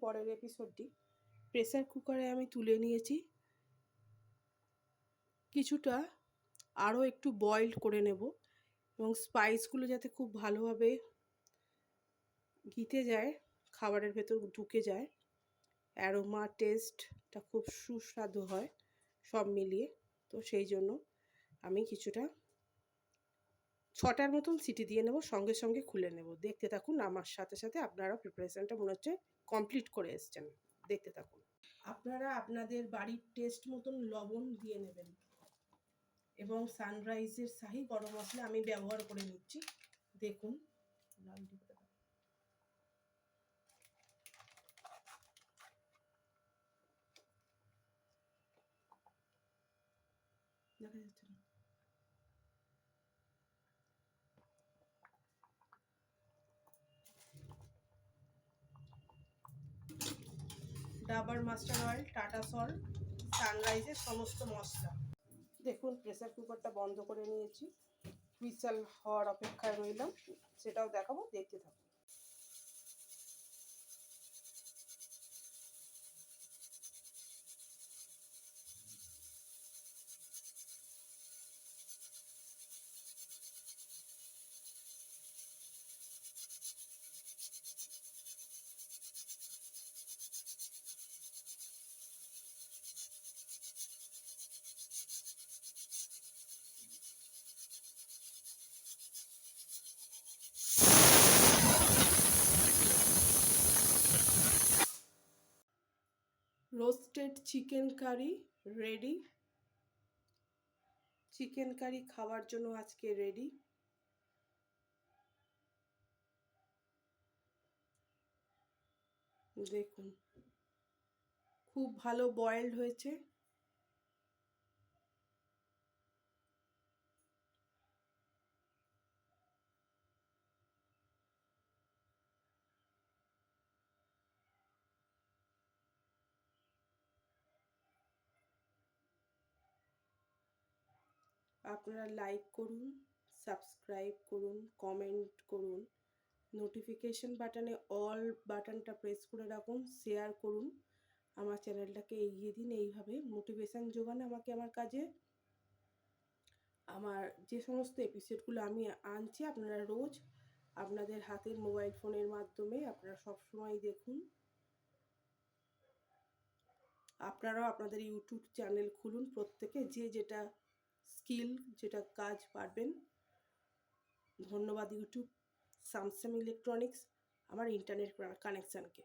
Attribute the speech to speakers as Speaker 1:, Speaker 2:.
Speaker 1: পরের এপিসোডটি। প্রেসার কুকারে আমি তুলে নিয়েছি, কিছুটা আরও একটু বয়েলড করে নেব এবং স্পাইসগুলো যাতে খুব ভালোভাবে গিতে যায়, খাবারের ভেতর ঢুকে যায়, অ্যারোমা টেস্টটা খুব সুস্বাদু হয় সব মিলিয়ে। তো সেই জন্য আমি কিছুটা 6টার মতন সিটি দিয়ে নেব, সঙ্গে সঙ্গে খুলে নেব। দেখতে থাকুন, আমার সাথে সাথে আপনারা প্রিপারেশানটা মনে হচ্ছে কমপ্লিট করে এসছেন। দেখতে থাকুন। আপনারা আপনাদের বাড়ির টেস্ট মতন লবণ দিয়ে নেবেন এবং সানরাইজের শাহি গরম মশলা আমি ব্যবহার করে নিচ্ছি। দেখুন, দেখা যাচ্ছে না। Dabur mustard oil, Tata salt, সানরাইজের সমস্ত মশলা। দেখুন, প্রেসার কুকারটা বন্ধ করে নিয়েছি, হুইসেল হওয়ার অপেক্ষায় রইলাম, সেটাও দেখাবো, দেখতে থাকুন। Roasted chicken curry ready. Chicken curry খাওয়ার জন্য আজকে রেডি। দেখুন, খুব ভালো বয়েলড হয়েছে। আপনারা লাইক করুন, সাবস্ক্রাইব করুন, কমেন্ট করুন, নোটিফিকেশন বাটনে অল বাটনটা প্রেস করে রাখুন, শেয়ার করুন, আমার চ্যানেলটাকে এগিয়ে দিন। এইভাবে মোটিভেশান যোগান আমাকে আমার কাজে। আমার যে সমস্ত এপিসোডগুলো আমি আনছি আপনারা রোজ আপনাদের হাতের মোবাইল ফোনের মাধ্যমে আপনারা সবসময় দেখুন। আপনারাও আপনাদের ইউটিউব চ্যানেল খুলুন, প্রত্যেকে যে যেটা স্কিল, যেটা কাজ পারবেন। ধন্যবাদ ইউটিউব, স্যামসাং ইলেকট্রনিক্স আমার ইন্টারনেট কানেকশানকে।